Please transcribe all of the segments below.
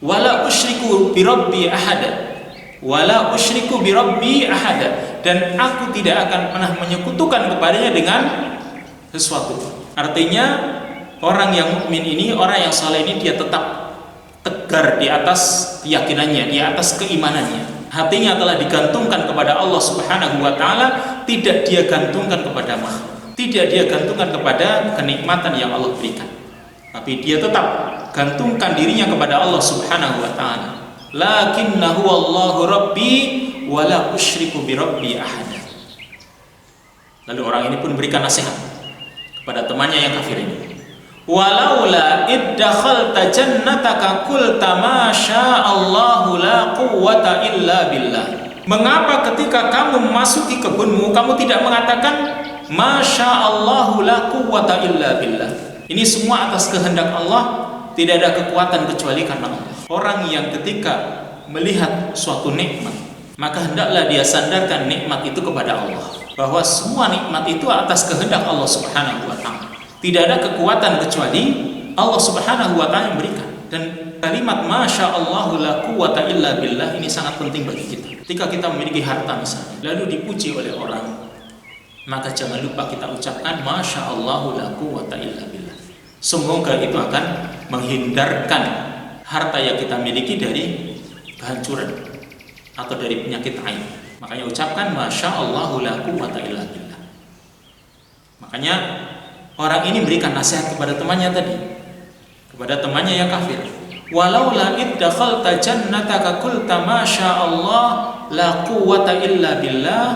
Wala usyriku birabbi ahada. Wala usyriku birabbi ahada. Dan aku tidak akan pernah menyekutukan kepadanya dengan sesuatu. Artinya orang yang mukmin ini, orang yang saleh ini, dia tetap tegar di atas keyakinannya, di atas keimanannya. Hatinya telah digantungkan kepada Allah Subhanahu wa taala, tidak dia gantungkan kepada makhluk, tidak dia gantungkan kepada kenikmatan yang Allah berikan. Tapi dia tetap gantungkan dirinya kepada Allah Subhanahu wa taala. Lakinnahu Allahu rabbi wa la usyriku bi rabbi ahada. Lalu orang ini pun berikan nasihat kepada temannya yang kafir ini. Walaula iddakhalta jannataka qulta ma sya'allahu la quwwata illa billah. Mengapa ketika kamu memasuki kebunmu kamu tidak mengatakan ma sya'allahu la quwwata illa billah? Ini semua atas kehendak Allah, tidak ada kekuatan kecuali karena Allah. Orang yang ketika melihat suatu nikmat, maka hendaklah dia sandarkan nikmat itu kepada Allah, bahwa semua nikmat itu atas kehendak Allah Subhanahu wa taala. Tidak ada kekuatan kecuali Allah Subhanahu wa taala yang berikan. Dan kalimat masya Allahu la quwwata illa billah ini sangat penting bagi kita. Ketika kita memiliki harta misalnya, lalu dipuji oleh orang, maka jangan lupa kita ucapkan masya Allahu la quwwata illa billah. Semoga itu akan menghindarkan harta yang kita miliki dari kehancuran atau dari penyakit aib. Makanya ucapkan masya Allahu la quwwata illa billah. Makanya orang ini berikan nasihat kepada temannya tadi, kepada temannya yang kafir. Walaula iddakhalta jannataka qulta ma sya'allah la quwwata illa billah.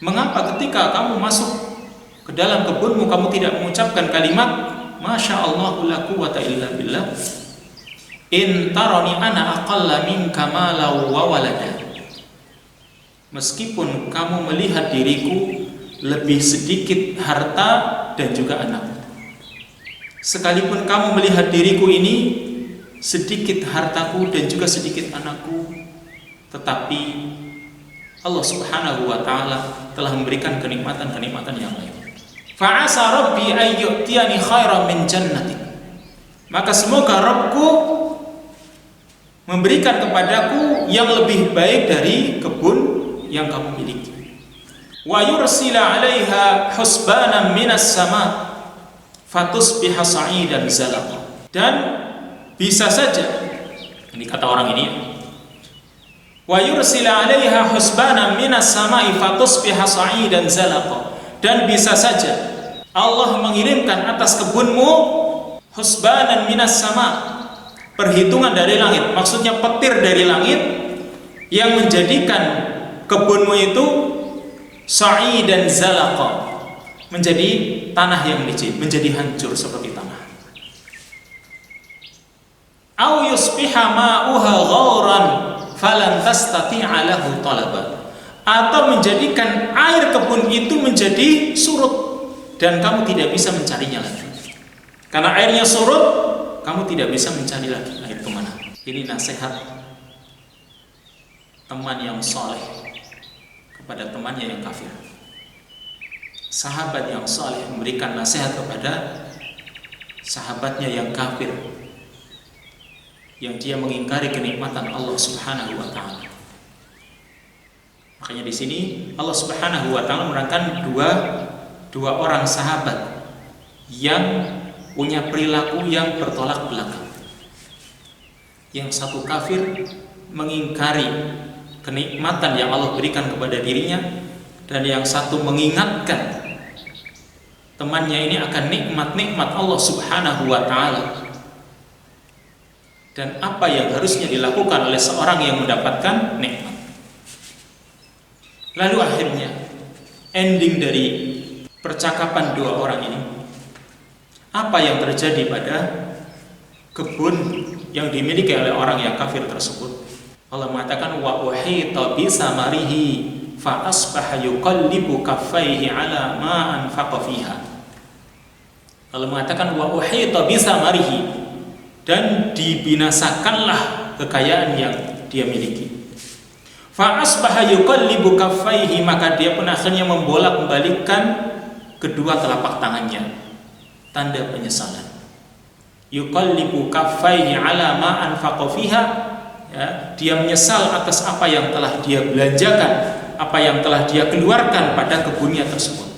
Mengapa ketika kamu masuk ke dalam kebunmu kamu tidak mengucapkan kalimat masya Allah la quwwata illa billah? In tarani ana aqalla minka malan wa walada. Meskipun kamu melihat diriku lebih sedikit harta dan juga anak, sekalipun kamu melihat diriku ini sedikit hartaku dan juga sedikit anakku, tetapi Allah Subhanahu wa taala telah memberikan kenikmatan-kenikmatan yang lain. Fa'asa rabbi ay yu'tiyani khairan min jannati. Maka semoga Rabbku memberikan kepadaku yang lebih baik dari kebun yang kamu miliki. Wa yursila 'alaiha husbanan minas sama fatusbiha sa'idan zalaqa. Dan bisa saja, ini kata orang ini, wa yursila 'alaiha husbanan minas sama'i fatusbiha sa'idan zalaqa. Dan bisa saja Allah mengirimkan atas kebunmu husbanan minas sama, perhitungan dari langit, maksudnya petir dari langit yang menjadikan kebunmu itu sa'idan zalaqa, menjadi tanah yang licin, menjadi hancur seperti tanah. Au yusbiha ma'uha ghauran falan tastati'a lahu talaba. Atau menjadikan air kebun itu menjadi surut dan kamu tidak bisa mencarinya lagi. Karena airnya surut, kamu tidak bisa mencari lagi air kemana. Ini nasihat teman yang soleh kepada temannya yang kafir. Sahabat yang soleh memberikan nasihat kepada sahabatnya yang kafir, yang dia mengingkari kenikmatan Allah Subhanahu wa taala. Makanya di sini Allah Subhanahu wa taala menerangkan dua orang sahabat yang punya perilaku yang bertolak belakang. Yang satu kafir mengingkari kenikmatan yang Allah berikan kepada dirinya, dan yang satu mengingatkan temannya ini akan nikmat-nikmat Allah Subhanahu wa taala dan apa yang harusnya dilakukan oleh seorang yang mendapatkan nikmat. Lalu akhirnya ending dari percakapan dua orang ini, apa yang terjadi pada kebun yang dimiliki oleh orang yang kafir tersebut? Allah mengatakan wa uhita bi samarihi fa asbaha yuqallibu kaffaihi ala ma anfaqa fiha. Allah mengatakan wa uhita bi samarihi, dan dibinasakanlah kekayaan yang dia miliki. Fa asbaha yuqallibu kaffaihi, maka dia pun akhirnya membolak-balikkan kedua telapak tangannya, tanda penyesalan. yuqallibu kaffaihi ala ma anfaqa fiha, ya, dia menyesal atas apa yang telah dia belanjakan, apa yang telah dia keluarkan pada kebunnya tersebut.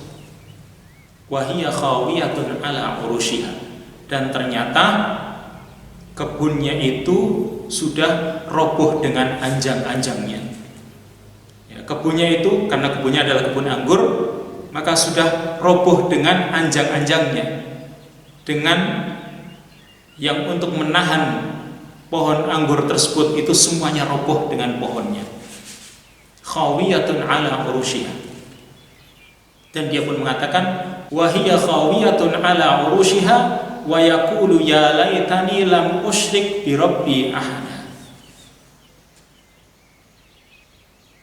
Wa hiya khawiyatun ala urushiha, dan ternyata kebunnya itu sudah roboh dengan anjang-anjangnya. Ya, kebunnya itu, karena kebunnya adalah kebun anggur, maka sudah roboh dengan anjang-anjangnya, dengan yang untuk menahan pohon anggur tersebut itu semuanya roboh dengan pohonnya. Khawiyatun ala urushiha. Dan dia pun mengatakan, wa hiya khawiyatun ala urushiha wa yaqulu ya laitani lam usyrik bi rabbi ahada.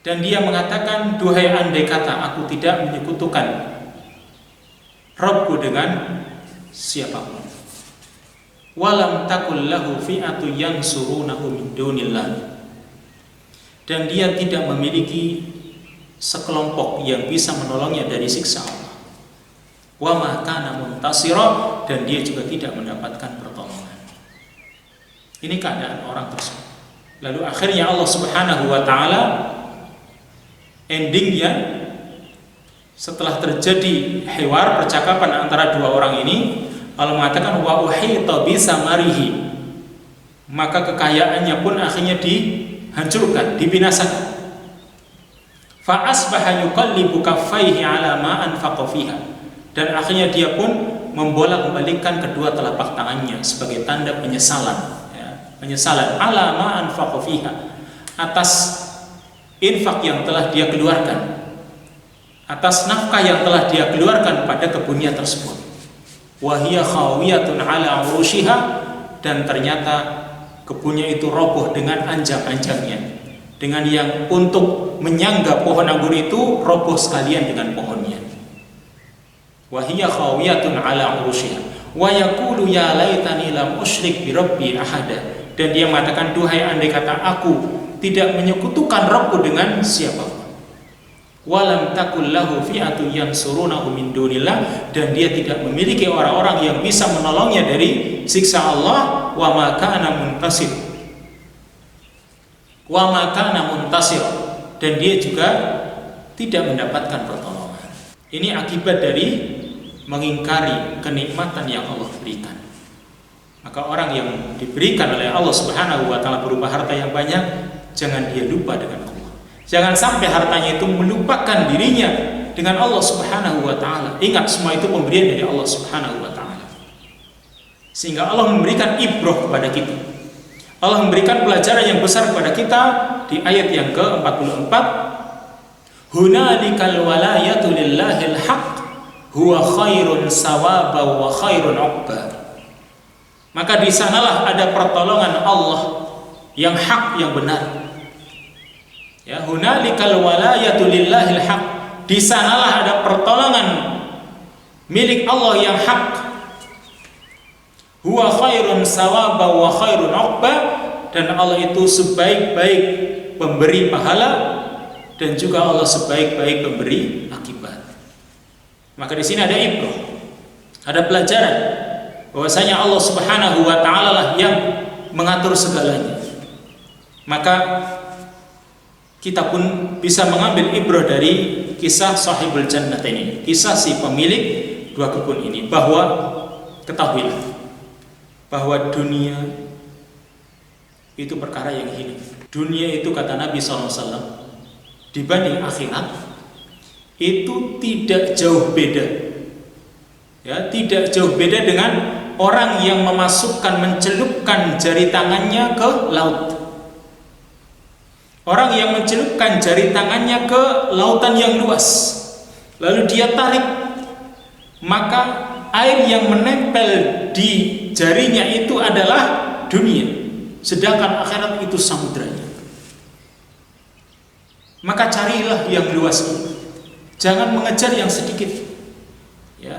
Dan dia mengatakan, duhai andai kata aku tidak menyekutukan Rabbku dengan siapapun. Walam takul lahu fi'atu yansurunahu min dunillah. Dan dia tidak memiliki sekelompok yang bisa menolongnya dari siksa Allah. Wa ma kana muntasira, dan dia juga tidak mendapatkan pertolongan. Ini keadaan orang tersebut. Lalu akhirnya Allah Subhanahu wa taala, endingnya setelah terjadi hiwar, percakapan antara dua orang ini, Allah mengatakan wa uhita bi samarihi, maka kekayaannya pun akhirnya dihancurkan, dibinasakan. Fa asbaha yuqallibu kaffaihi ala ma anfaqa fiha, dan akhirnya dia pun membolak-balikkan kedua telapak tangannya sebagai tanda penyesalan, ya, penyesalan ala ma anfaqa fiha, atas infak yang telah dia keluarkan, atas nafkah yang telah dia keluarkan pada kebunnya tersebut. Wa hiya khawiyatun ala urushiha, dan ternyata kebunnya itu roboh dengan anjang-anjangnya, dengan yang untuk menyangga pohon anggur itu roboh sekalian dengan pohonnya. Wa hiya khawiyatun ala urushiha wa yaqulu ya laitani lam usyrik bi rabbi ahada, dan dia mengatakan, duhai andai kata aku tidak menyekutukan Rabbku dengan siapapun. Walam takul lahu fi'atu yansurunahu min dunillah, dan dia tidak memiliki orang-orang yang bisa menolongnya dari siksa Allah. Wa ma kana muntasir, wa ma kana muntasir, dan dia juga tidak mendapatkan pertolongan. Ini akibat dari mengingkari kenikmatan yang Allah berikan. Maka orang yang diberikan oleh Allah Subhanahu wa taala berupa harta yang banyak, jangan dia lupa dengan Allah. Jangan sampai hartanya itu melupakan dirinya dengan Allah Subhanahu wa taala. Ingat, semua itu pemberian dari Allah Subhanahu wa taala. Sehingga Allah memberikan ibrah kepada kita. Allah memberikan pelajaran yang besar kepada kita di ayat yang ke-44. Hunalikal walayatu lillahil haqq huwa khairun sawaba wa khairun 'uqba. Maka di sanalah ada pertolongan Allah yang hak, yang benar. Ya, hunalikal walayatu lillahil haq, di sanalah ada pertolongan milik Allah yang hak. Huwa khairun sawaba wa khairun 'uqba, dan Allah itu sebaik-baik pemberi pahala, dan juga Allah sebaik-baik pemberi akibat. Maka di sini ada ibrah, ada pelajaran bahwasanya Allah Subhanahu wa taala lah yang mengatur segalanya. Maka kita pun bisa mengambil ibrah dari kisah sahibul jannah ini, kisah si pemilik dua kebun ini, bahwa ketahuilah bahwa dunia itu perkara yang hilang. Dunia itu, kata Nabi SAW, dibanding akhirat itu tidak jauh beda, ya, tidak jauh beda dengan orang yang mencelupkan jari tangannya ke laut. Orang yang mencelupkan jari tangannya ke lautan yang luas, lalu dia tarik, maka air yang menempel di jarinya itu adalah dunia, sedangkan akhirat itu samudranya. Maka carilah yang luas ini, jangan mengejar yang sedikit, ya.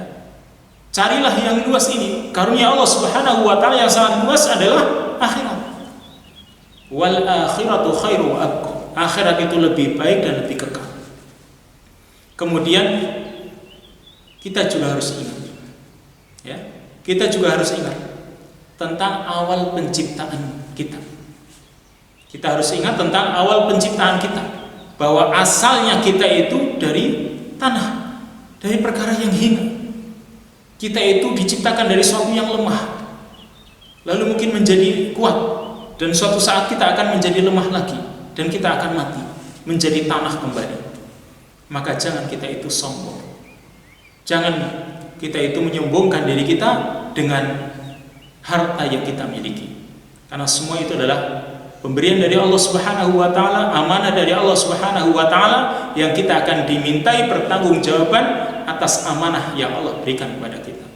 Carilah yang luas ini. Karunia Allah Subhanahu wa taala yang sangat luas adalah akhirat. Wal akhiratu khairu wa abqa. Akhirat itu lebih baik dan lebih kekal. Kemudian kita juga harus ingat, ya, kita juga harus ingat tentang awal penciptaan kita. Kita harus ingat tentang awal penciptaan kita, bahwa asalnya kita itu dari tanah, dari perkara yang hina. Kita itu diciptakan dari sesuatu yang lemah, lalu mungkin menjadi kuat, dan suatu saat kita akan menjadi lemah lagi, dan kita akan mati, menjadi tanah kembali. Maka jangan kita itu sombong, jangan kita itu menyombongkan diri kita dengan harta yang kita miliki, karena semua itu adalah pemberian dari Allah Subhanahu wa taala, amanah dari Allah Subhanahu wa taala, yang kita akan dimintai pertanggungjawaban atas amanah yang Allah berikan kepada kita.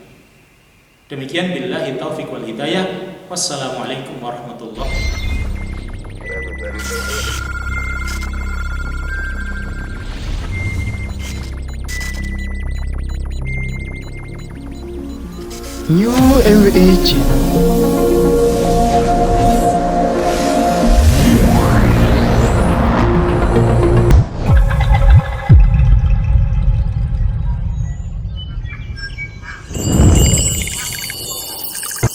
Demikian, billahi taufiq wal hidayah. Wassalamualaikum warahmatullahi wabarakatuh. New Era Agent